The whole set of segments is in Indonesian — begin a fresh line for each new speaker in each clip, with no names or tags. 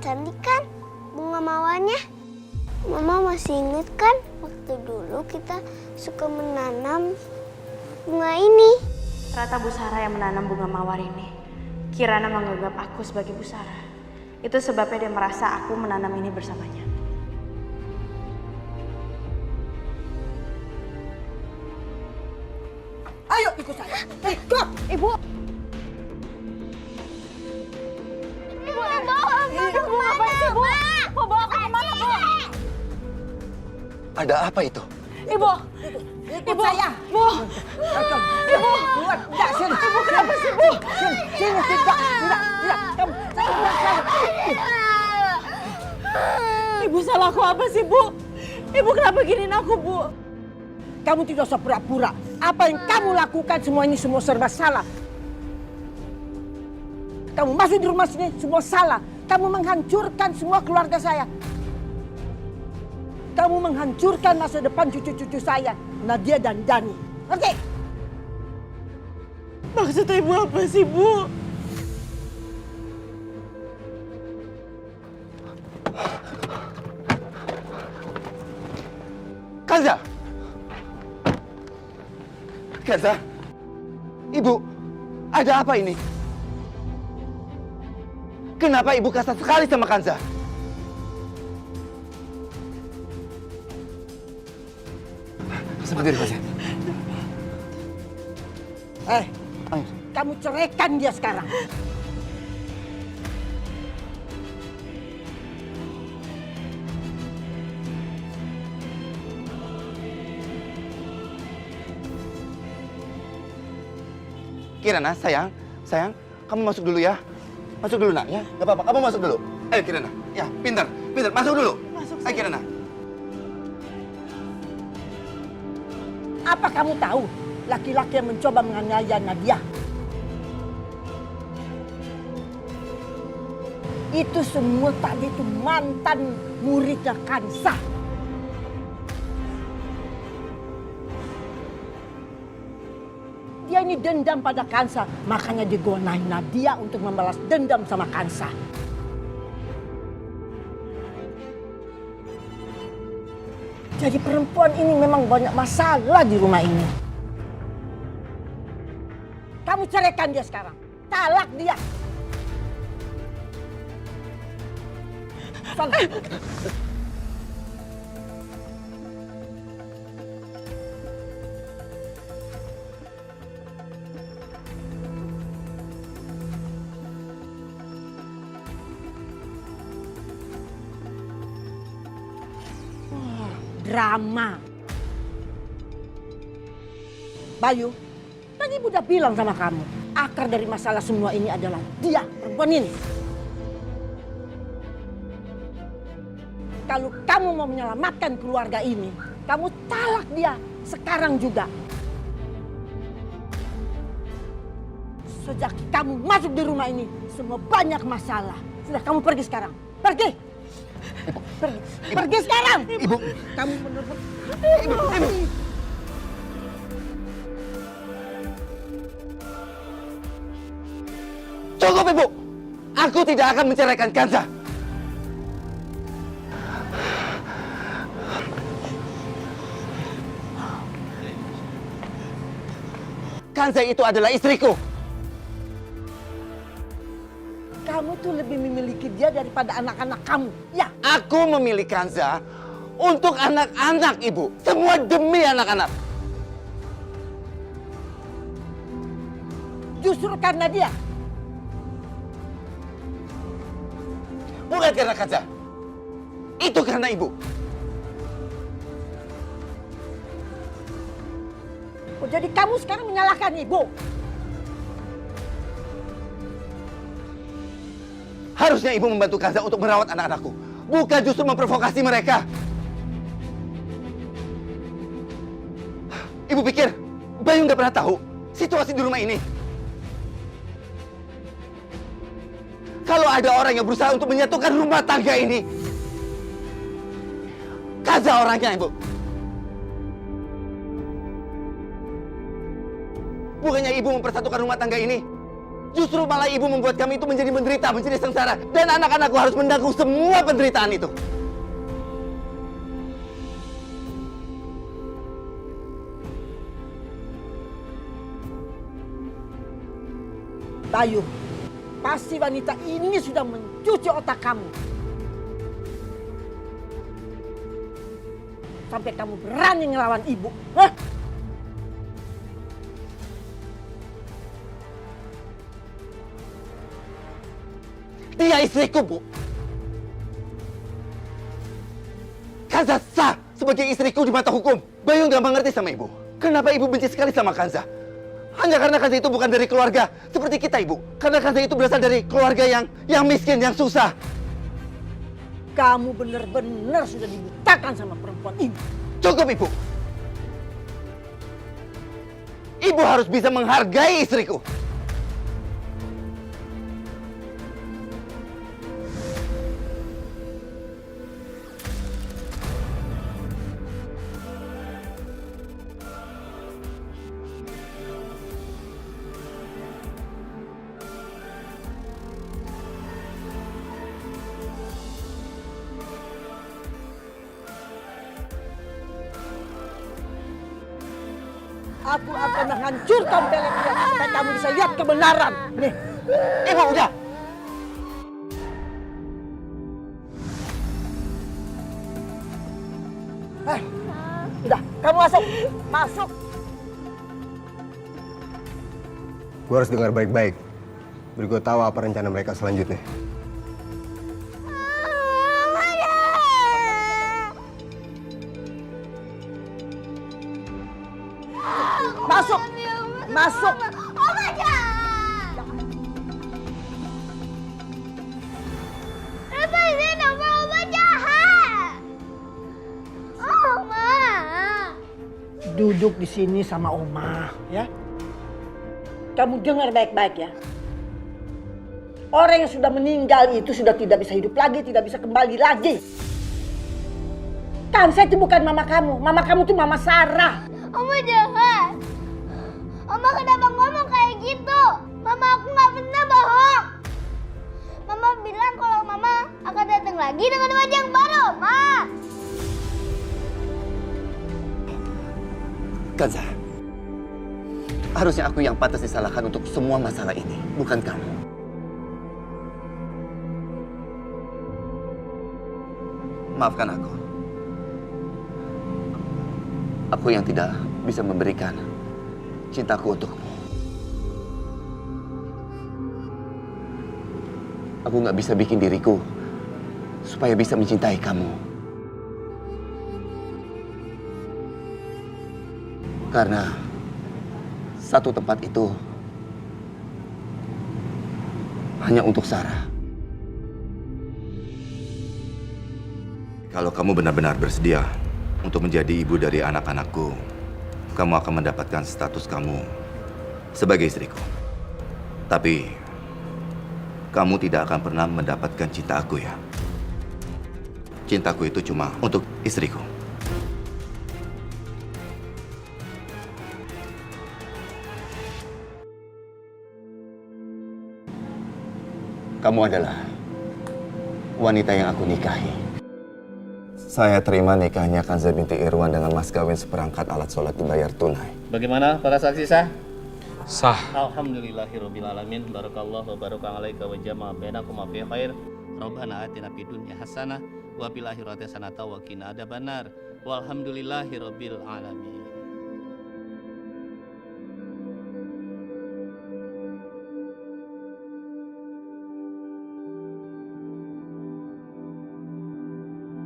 Cantik kan bunga mawarnya? Mama masih inget kan waktu dulu kita suka menanam bunga ini?
Ternyata Bu Sarah yang menanam bunga mawar ini. Kirana menganggap aku sebagai Bu Sarah. Itu sebabnya dia merasa aku menanam ini bersamanya.
Ayo ikut saya. Ikut.
Ibu!
Ibu bawa
Ibu ngapain sih, Bu? Mau bawa aku kemana, Bu?
Ada apa itu?
Ibu!
Ikut saya.
Bu!
Ibu. Buat. Enggak, sini.
Ibu kenapa sih, Bu?
Sini. Tidak. Kamu.
Ibu salah aku apa sih, Bu? Ibu kenapa giniin aku, Bu?
Kamu tidak usah pura-pura. Apa yang kamu lakukan semua ini semua serba salah. Kamu masuk di rumah sini semua salah. Kamu menghancurkan semua keluarga saya. Kamu menghancurkan masa depan cucu-cucu saya, Nadia dan Dani. Ngerti?
Maksud Ibu apa sih, Bu?
Kanza! Kanza! Ibu, ada apa ini? Kenapa ibu kasar sekali sama Kanza? Sebentar, Kanza.
Kamu ceraikan dia sekarang.
Kirana, sayang, kamu masuk dulu ya. Masuk dulu, nak, ya. Gak apa-apa, kamu masuk dulu. Ayo, Kirana. Ya, pintar, masuk dulu. Ayo, Kirana.
Apa kamu tahu laki-laki yang mencoba menganiaya Nadia? Itu semua tadi itu mantan muridnya Kansa. Dia ini dendam pada Kansa, makanya digonain Nadia untuk membalas dendam sama Kansa. Jadi perempuan ini memang banyak masalah di rumah ini. Kamu ceraikan dia sekarang. Talak dia. Sana. Drama. Bayu, tadi ibu udah bilang sama kamu, akar dari masalah semua ini adalah dia, perempuan ini. Kalau kamu mau menyelamatkan keluarga ini, kamu talak dia sekarang juga. Sejak kamu masuk di rumah ini, semua banyak masalah. Sudah, kamu pergi sekarang. Pergi. Pergi sekarang.
Ibu.
Kamu benar-benar.
Ibu. Cukup, Ibu. Aku tidak akan menceraikan Kanza. Kanza itu adalah istriku.
Kamu tuh lebih memiliki dia daripada anak-anak kamu. Ya.
Aku memilih Kanza untuk anak-anak, Ibu. Semua demi anak-anak.
Justru karena dia.
Bukan karena Kanza. Itu karena Ibu.
Oh, jadi kamu sekarang menyalahkan ibu.
Harusnya Ibu membantu Kanza untuk merawat anak-anakku. Bukan justru memprovokasi mereka. Ibu pikir Bayu nggak pernah tahu situasi di rumah ini? Kalau ada orang yang berusaha untuk menyatukan rumah tangga ini, Kanza orangnya, Ibu. Bukannya Ibu mempersatukan rumah tangga ini, Justru malah ibu membuat kami itu menjadi menderita, menjadi sengsara. Dan anak-anakku harus menanggung semua penderitaan itu.
Bayu, pasti wanita ini sudah mencuci otak kamu. Sampai kamu berani ngelawan ibu. Hah?
Dia istriku, Bu. Kanza sah sebagai istriku di mata hukum. Bayu nggak mengerti sama ibu. Kenapa ibu benci sekali sama Kanza? Hanya karena Kanza itu bukan dari keluarga seperti kita, Ibu. Karena Kanza itu berasal dari keluarga yang miskin, yang susah.
Kamu benar-benar sudah dibutakan sama perempuan ini.
Cukup, Ibu. Ibu harus bisa menghargai istriku.
Aku akan menghancurkan peleknya supaya kamu bisa lihat kebenaran. Nih,
Ibu, udah.
udah, kamu masuk. Masuk.
Gue harus dengar baik-baik. Biar gue tahu apa rencana mereka selanjutnya.
Masuk. Masuk.
Oma jahat. Lepasin Oma jahat. Oma.
Duduk di sini sama Oma, ya. Kamu dengar baik-baik ya. Orang yang sudah meninggal itu sudah tidak bisa hidup lagi, tidak bisa kembali lagi. Kan saya itu bukan mama kamu. Mama kamu itu Mama Sarah.
Oma jahat. Oma kenapa ngomong kayak gitu? Mama aku nggak pernah bohong. Mama bilang kalau Mama akan datang lagi dengan wajah yang baru, Ma.
Kanza, harusnya aku yang pantas disalahkan untuk semua masalah ini, bukan kamu. Maafkan aku. Aku yang tidak bisa memberikan cintaku untukmu. Aku nggak bisa bikin diriku supaya bisa mencintai kamu. Karena satu tempat itu hanya untuk Sarah.
Kalau kamu benar-benar bersedia untuk menjadi ibu dari anak-anakku, kamu akan mendapatkan status kamu sebagai istriku. Tapi, kamu tidak akan pernah mendapatkan cinta aku ya. Cintaku itu cuma untuk istriku.
Kamu adalah wanita yang aku nikahi. Saya terima nikahnya Kanza binti Irwan dengan mas kawin seperangkat alat sholat dibayar tunai.
Bagaimana para saksi sah?
Sah.
Alhamdulillahirobbilalamin. Barakallahu wa baraka alaika wa jama'a bainakum fi khair. Rabbana atina fid dunya hasanah wa fil akhirati hasanah wa qina adzabannar. Walhamdulillahirabbil alamin.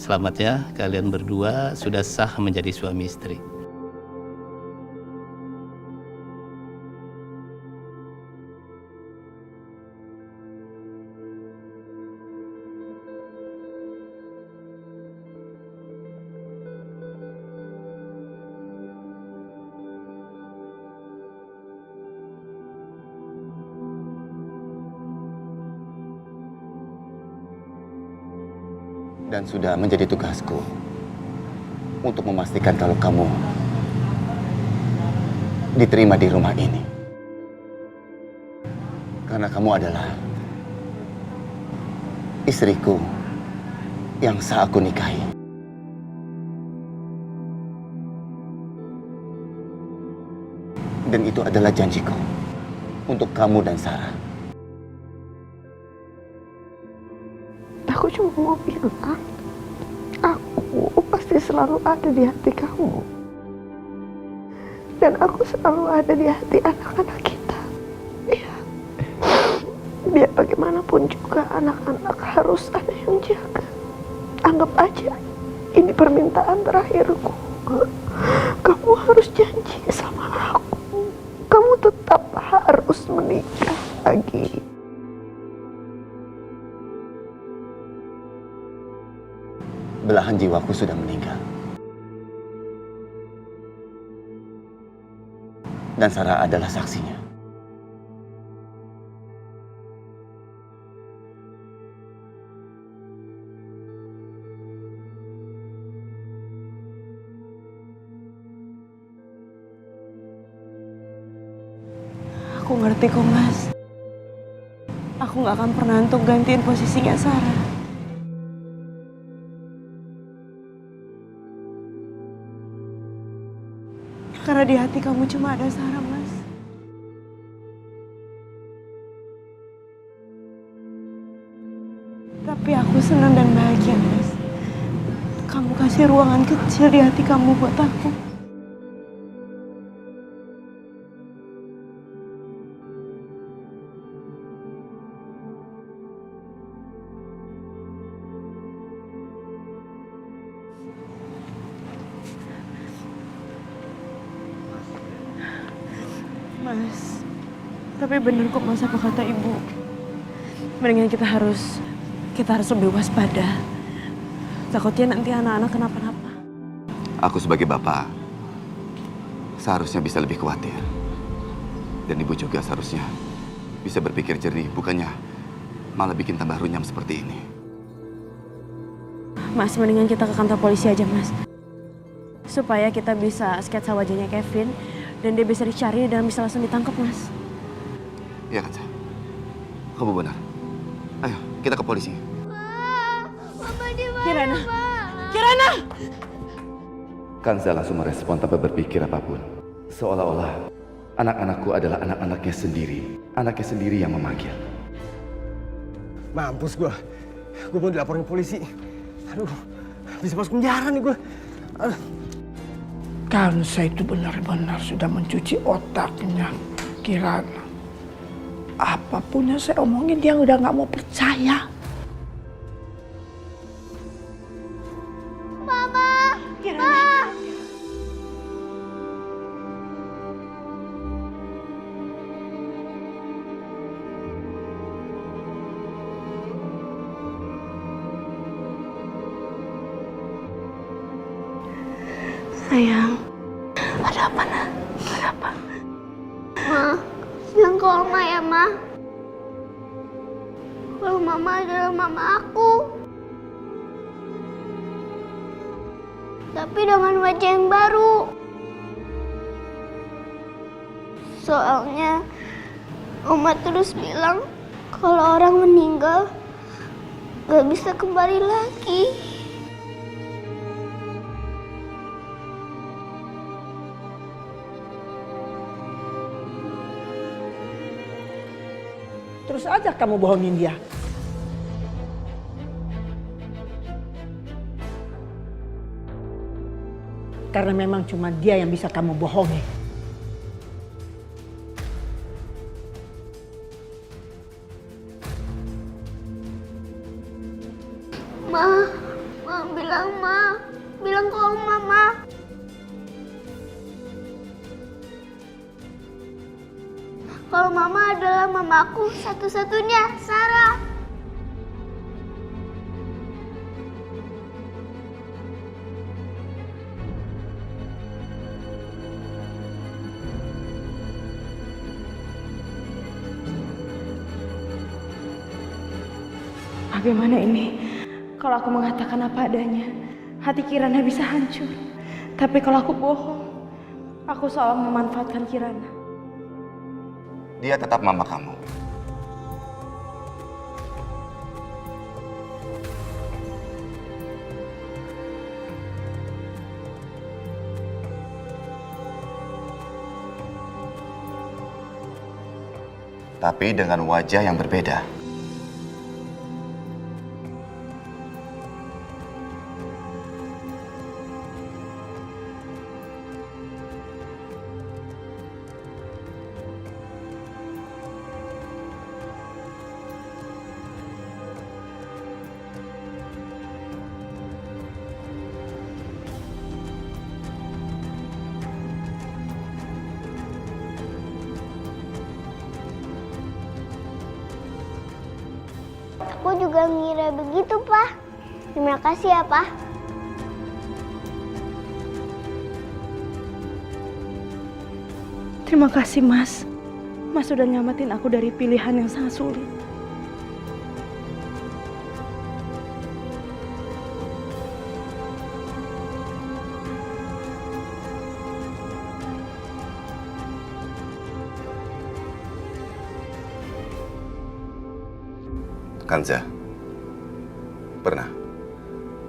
Selamat ya, kalian berdua sudah sah menjadi suami istri.
Dan sudah menjadi tugasku untuk memastikan kalau kamu diterima di rumah ini. Karena kamu adalah istriku yang sah aku nikahi. Dan itu adalah janjiku untuk kamu dan Sarah.
Aku cuma mau bilang, aku pasti selalu ada di hati kamu. Dan aku selalu ada di hati anak-anak kita. Ya. Biar bagaimanapun juga anak-anak harus ada yang jaga. Anggap aja ini permintaan terakhirku. Kamu harus janji sama aku. Kamu tetap harus menikah lagi.
Belahan jiwaku sudah meninggal. Dan Sarah adalah saksinya.
Aku ngerti kok, Mas. Aku gak akan pernah untuk gantiin posisinya Sarah. Karena di hati kamu cuma ada Sarah, Mas. Tapi aku senang dan bahagia, Mas. Kamu kasih ruangan kecil di hati kamu buat aku. Mas, tapi bener kok Mas apa kata Ibu. Mendingan kita harus lebih waspada. Takutnya nanti anak-anak kenapa-napa.
Aku sebagai bapak seharusnya bisa lebih khawatir. Dan ibu juga seharusnya bisa berpikir jernih, bukannya malah bikin tambah runyam seperti ini.
Mas, mendingan kita ke kantor polisi aja, Mas. Supaya kita bisa sketsa wajahnya Kevin dan dia bisa dicari dan bisa langsung ditangkap, Mas.
Iya kan, Sa? Kamu benar. Ayo, kita ke polisi.
Mama di mana,
Kirana!
Ma?
Kirana!
Kanza langsung merespon tanpa berpikir apapun. Seolah-olah anak-anakku adalah anak-anaknya sendiri. Anaknya sendiri yang memanggil.
Mampus gua. Gua mau dilaporin polisi. Aduh, bisa masuk penjara nih gua.
Kanza itu benar-benar sudah mencuci otaknya Kirana. Apapun yang saya omongin dia udah nggak mau percaya.
Mama!
Kirana!
Sayang, ada apa, Nak? Ada apa?
Ma, jangan ke Oma ya, Ma. Kalau Mama adalah mama aku. Tapi dengan wajah yang baru. Soalnya Oma terus bilang kalau orang meninggal gak bisa kembali lagi.
Terus aja kamu bohongin dia. Karena memang cuma dia yang bisa kamu bohongi.
Ma, bilang ke Oma, Ma. Kalau Mama adalah mamaku satu-satunya, Sarah.
Bagaimana ini? Kalau aku mengatakan apa adanya, hati Kirana bisa hancur. Tapi kalau aku bohong, aku seolah memanfaatkan Kirana.
Dia tetap mama kamu. tapi dengan wajah yang berbeda.
Aku juga ngira begitu, Pak. Terima kasih ya, Pak.
Terima kasih, Mas. Mas sudah nyamatin aku dari pilihan yang sangat sulit.
Kanza, pernah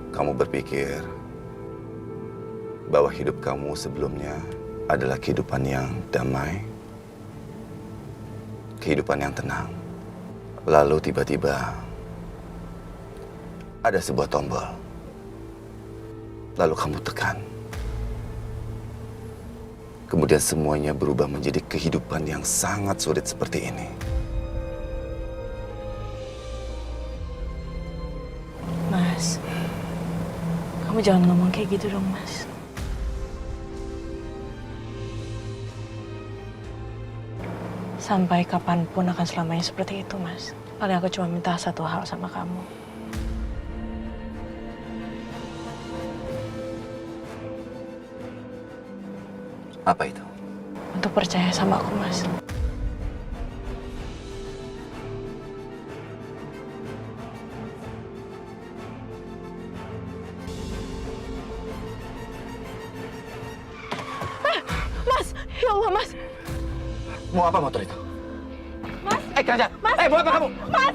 kamu berpikir bahwa hidup kamu sebelumnya adalah kehidupan yang damai, kehidupan yang tenang. Lalu tiba-tiba ada sebuah tombol. Lalu kamu tekan. Kemudian semuanya berubah menjadi kehidupan yang sangat sulit seperti ini.
Mas, kamu jangan ngomong kayak gitu dong, Mas. Sampai kapanpun akan selamanya seperti itu, Mas. Paling aku cuma minta satu hal sama kamu.
Apa itu?
Untuk percaya sama aku, Mas. Mas! Ya Allah, Mas!
Mau apa motor itu?
Mas!
Kanza!
Mas!
Mau apa kamu?
Mas!